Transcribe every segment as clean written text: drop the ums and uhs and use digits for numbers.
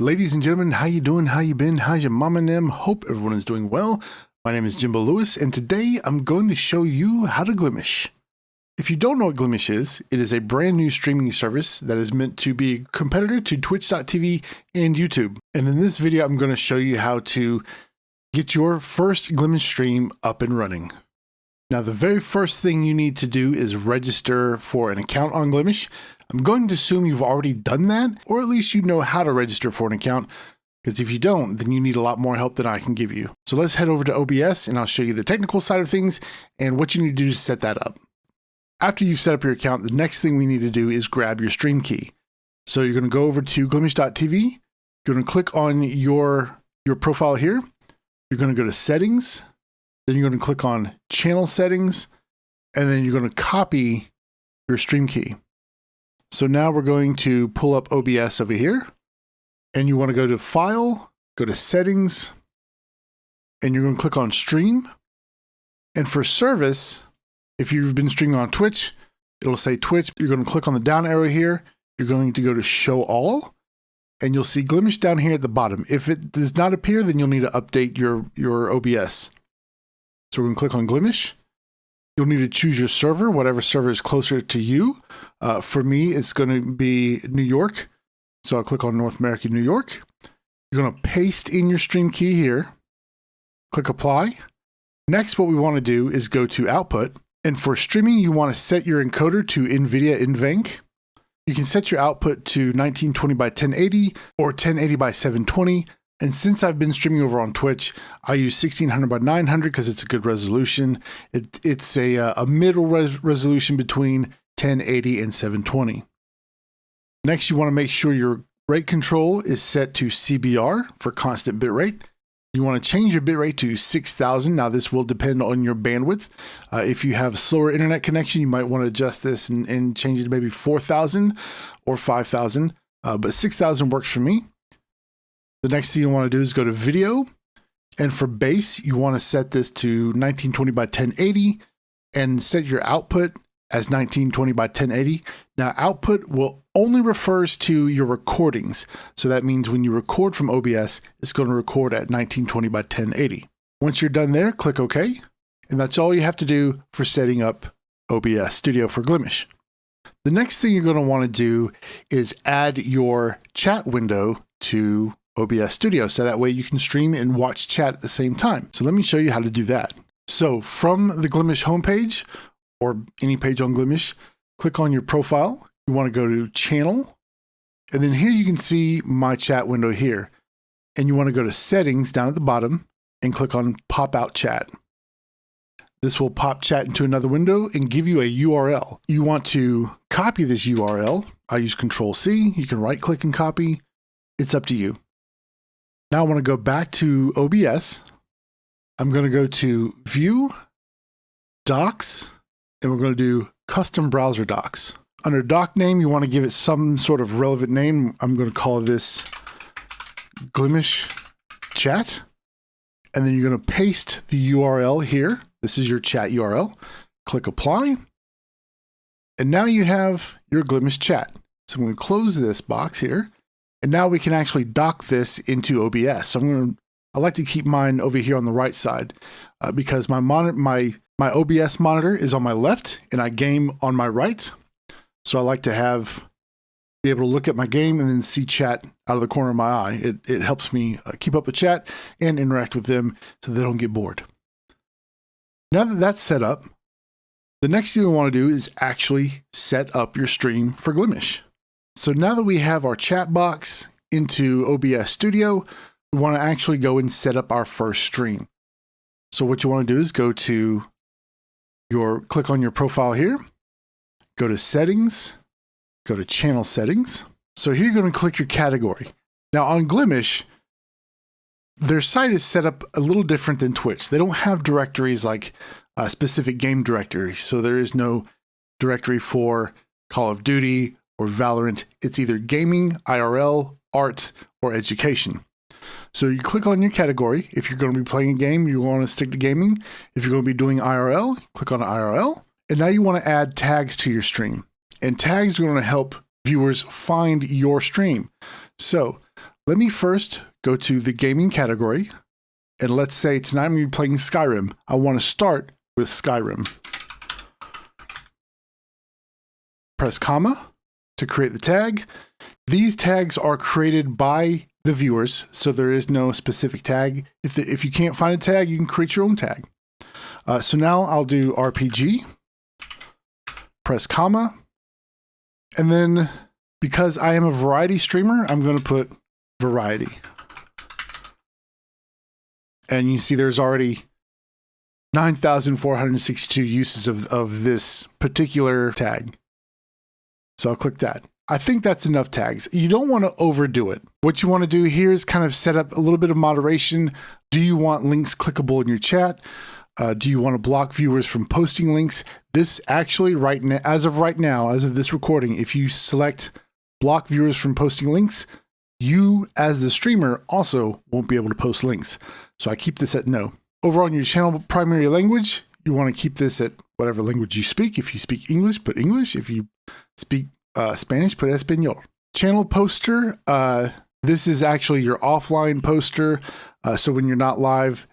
Ladies and gentlemen, how you doing? How you been? How's your mama and them? Hope everyone is doing well. My name is Jimbo Lewis, and today I'm going to show you how to Glimesh. If you don't know what Glimesh is, it is a brand new streaming service that is meant to be a competitor to Twitch.tv and YouTube. And in this video, I'm going to show you how to get your first Glimesh stream up and running. Now, the very first thing you need to do is register for an account on Glimesh. I'm going to assume you've already done that, or at least you know how to register for an account, because if you don't, then you need a lot more help than I can give you. So let's head over to OBS and I'll show you the technical side of things and what you need to do to set that up. After you've set up your account, the next thing we need to do is grab your stream key. So you're going to go over to glimesh.tv. You're going to click on your profile here. You're going to go to settings. Then you're going to click on channel settings, and then you're going to copy your stream key. So now we're going to pull up OBS over here, and you want to go to File, go to Settings, and you're going to click on Stream. And for service, if you've been streaming on Twitch, it'll say Twitch. You're going to click on the down arrow here. You're going to go to Show All, and you'll see Glimesh down here at the bottom. If it does not appear, then you'll need to update your OBS. So we're going to click on Glimesh. You'll need to choose your server, whatever server is closer to you. For me, it's going to be New York. So I'll click on North America, New York. You're going to paste in your stream key here. Click Apply. Next, what we want to do is go to Output. And for streaming, you want to set your encoder to NVIDIA NVENC. You can set your output to 1920 by 1080 or 1080 by 720. And since I've been streaming over on Twitch, I use 1600 by 900 because it's a good resolution. It's a middle resolution between 1080 and 720. Next, you want to make sure your rate control is set to CBR for constant bitrate. You want to change your bitrate to 6000. Now, this will depend on your bandwidth. If you have a slower internet connection, you might want to adjust this and change it to maybe 4000 or 5000. But 6000 works for me. The next thing you want to do is go to video, and for bass, you want to set this to 1920 by 1080 and set your output as 1920 by 1080. Now, output will only refers to your recordings. So that means when you record from OBS, it's going to record at 1920 by 1080. Once you're done there, click OK. And that's all you have to do for setting up OBS Studio for Glimesh. The next thing you're going to want to do is add your chat window to OBS Studio, so that way you can stream and watch chat at the same time. So let me show you how to do that. So from the Glimesh homepage, or any page on Glimesh, click on your profile. You want to go to Channel, and then here you can see my chat window here. And you want to go to Settings down at the bottom and click on Pop Out Chat. This will pop chat into another window and give you a URL. You want to copy this URL. I use Control-C. You can right-click and copy. It's up to you. Now I want to go back to OBS. I'm going to go to View, Docs, and we're going to do Custom Browser Docs. Under doc name, you want to give it some sort of relevant name. I'm going to call this Glimesh Chat. And then you're going to paste the URL here. This is your chat URL. Click Apply. And now you have your Glimesh Chat. So I'm going to close this box here. And now we can actually dock this into OBS. So I like to keep mine over here on the right side because my OBS monitor is on my left and I game on my right. So I like to be able to look at my game and then see chat out of the corner of my eye. It helps me keep up with chat and interact with them so they don't get bored. Now that that's set up, the next thing we want to do is actually set up your stream for Glimesh. So now that we have our chat box into OBS Studio, we want to actually go and set up our first stream. So what you want to do is click on your profile here, go to Settings, go to Channel Settings. So here you're going to click your category. Now on Glimesh, their site is set up a little different than Twitch. They don't have directories like specific game directories. So there is no directory for Call of Duty or Valorant. It's either gaming, IRL, art, or education. So you click on your category. If you're going to be playing a game, you want to stick to gaming. If you're going to be doing IRL, click on IRL. And now you want to add tags to your stream. And tags are going to help viewers find your stream. So let me first go to the gaming category. And let's say tonight I'm going to be playing Skyrim. I want to start with Skyrim. Press comma to create the tag. These tags are created by the viewers, so there is no specific tag. If you can't find a tag, you can create your own tag. So now I'll do RPG, press comma, and then because I am a variety streamer, I'm going to put variety. And you see there's already 9,462 uses of this particular tag. So I'll click that. I think that's enough tags. You don't want to overdo it. What you want to do here is kind of set up a little bit of moderation. Do you want links clickable in your chat? Do you want to block viewers from posting links? This actually, right now, as of this recording, if you select block viewers from posting links, you as the streamer also won't be able to post links. So I keep this at no. Over on your channel primary language, you want to keep this at whatever language you speak. If you speak English, put English. If you speak Spanish, put Español. Channel poster, this is actually your offline poster. So when you're not live,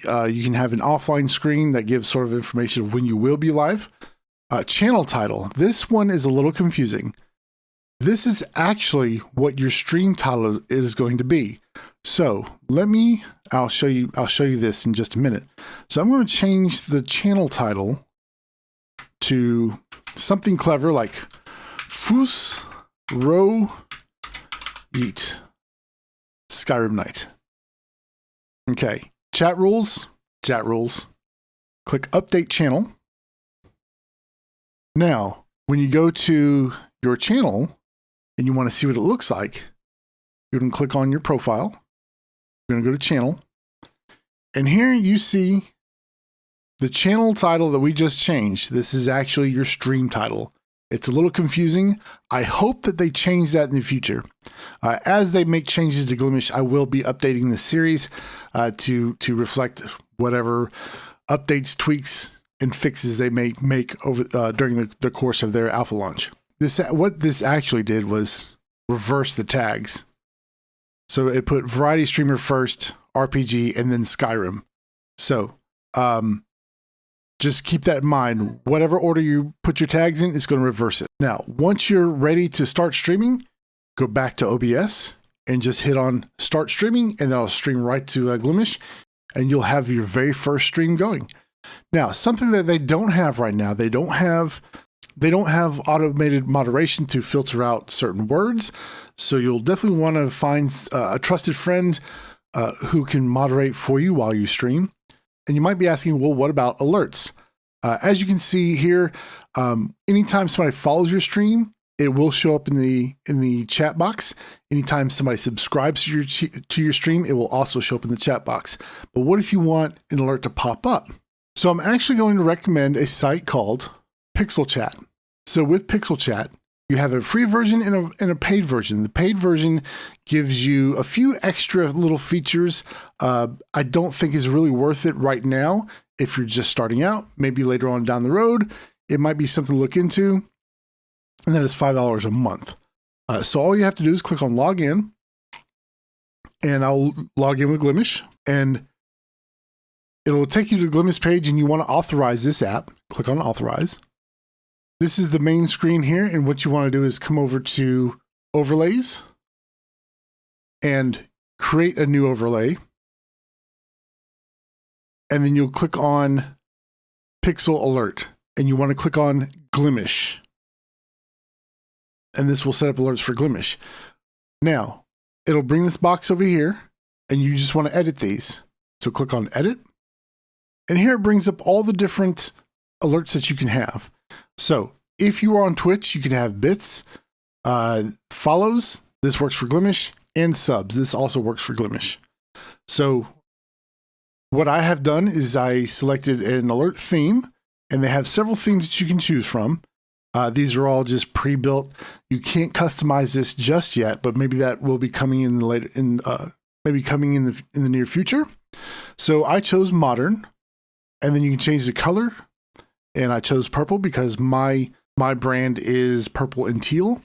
you can have an offline screen that gives sort of information of when you will be live. Channel title, this one is a little confusing. This is actually what your stream title is going to be. So I'll show you this in just a minute. So I'm going to change the channel title to something clever like Fus Ro Eat Skyrim Night. Okay, chat rules. Click update channel. Now, when you go to your channel and you want to see what it looks like, you're going to click on your profile. You're going to go to channel. And here you see the channel title that we just changed. This is actually your stream title. It's a little confusing. I hope that they change that in the future. As they make changes to Glimesh, I will be updating the series to reflect whatever updates, tweaks, and fixes they may make over during the course of their alpha launch. What this actually did was reverse the tags. So it put variety streamer first, RPG, and then Skyrim. So just keep that in mind. Whatever order you put your tags in, it's going to reverse it. Now, once you're ready to start streaming, go back to OBS and just hit on start streaming, and that'll stream right to Glimesh, and you'll have your very first stream going. Now, something that they don't have right now, they don't have automated moderation to filter out certain words. So you'll definitely want to find a trusted friend who can moderate for you while you stream. And you might be asking, well, what about alerts? As you can see here, anytime somebody follows your stream, it will show up in the chat box. Anytime somebody subscribes to your stream, it will also show up in the chat box. But what if you want an alert to pop up? So I'm actually going to recommend a site called PixelChat. So with PixelChat, you have a free version and a paid version. The paid version gives you a few extra little features. I don't think is really worth it right now. If you're just starting out, maybe later on down the road, it might be something to look into. And that is $5 a month. So all you have to do is click on login, and I'll log in with Glimesh, and it'll take you to the Glimesh page, and you want to authorize this app. Click on authorize. This is the main screen here, and what you want to do is come over to overlays and create a new overlay. And then you'll click on Pixel Alert, and you want to click on Glimesh. And this will set up alerts for Glimesh. Now, it'll bring this box over here, and you just want to edit these. So click on Edit. And here it brings up all the different alerts that you can have. So if you are on Twitch, you can have bits, follows, this works for Glimesh, and subs. This also works for Glimesh. So what I have done is I selected an alert theme, and they have several themes that you can choose from. These are all just pre-built. You can't customize this just yet, but maybe that will be coming in the near future. So I chose modern, and then you can change the color. And I chose purple because my brand is purple and teal.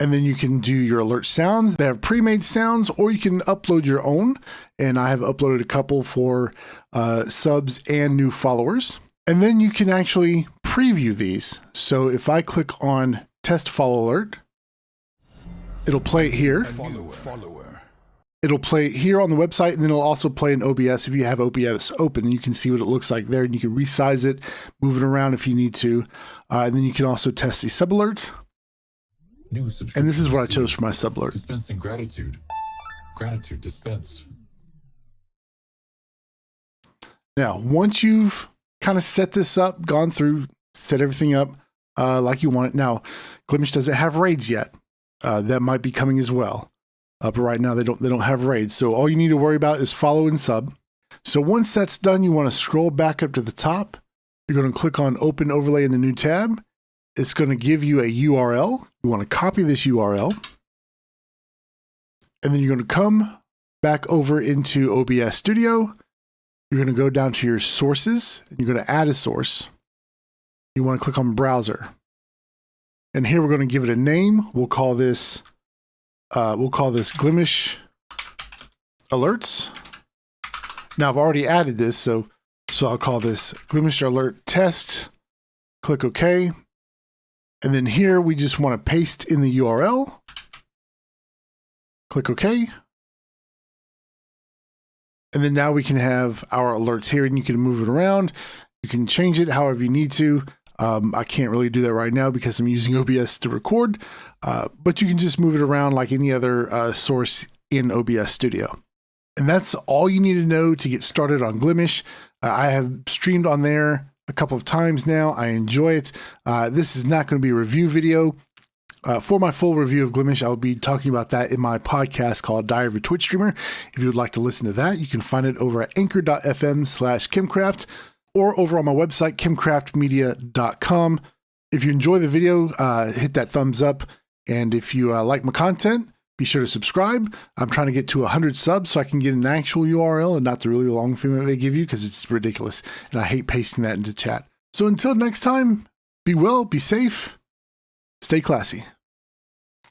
And then you can do your alert sounds. They have pre-made sounds, or you can upload your own. And I have uploaded a couple for subs and new followers. And then you can actually preview these. So if I click on test follow alert, it'll play it here. It'll play it here on the website, and then it'll also play in OBS if you have OBS open. You can see what it looks like there, and you can resize it, move it around if you need to. And then you can also test the sub alert. And this is what I chose for my sub alert. Dispensing gratitude. Gratitude dispensed. Now, once you've kind of set this up, gone through, set everything up like you want it. Now, Glimesh doesn't have raids yet. That might be coming as well. But right now they don't have raids. So all you need to worry about is follow and sub. So once that's done, you want to scroll back up to the top. You're going to click on Open Overlay in the new tab. It's going to give you a URL. You want to copy this URL. And then you're going to come back over into OBS Studio. You're going to go down to your sources, and you're going to add a source. You want to click on Browser. And here we're going to give it a name. We'll call this Glimesh Alerts. Now I've already added this, so I'll call this Glimesh Alert Test. Click OK. And then here we just want to paste in the URL. Click OK. And then now we can have our alerts here, and you can move it around. You can change it however you need to. I can't really do that right now because I'm using OBS to record, but you can just move it around like any other source in OBS Studio. And that's all you need to know to get started on Glimesh. I have streamed on there a couple of times now. I enjoy it. This is not going to be a review video. For my full review of Glimesh, I'll be talking about that in my podcast called Diary of a Twitch Streamer. If you would like to listen to that, you can find it over at anchor.fm/kimcraft or over on my website, kimcraftmedia.com. If you enjoy the video, hit that thumbs up. And if you like my content, be sure to subscribe. I'm trying to get to 100 subs so I can get an actual URL and not the really long thing that they give you because it's ridiculous. And I hate pasting that into chat. So until next time, be well, be safe, stay classy.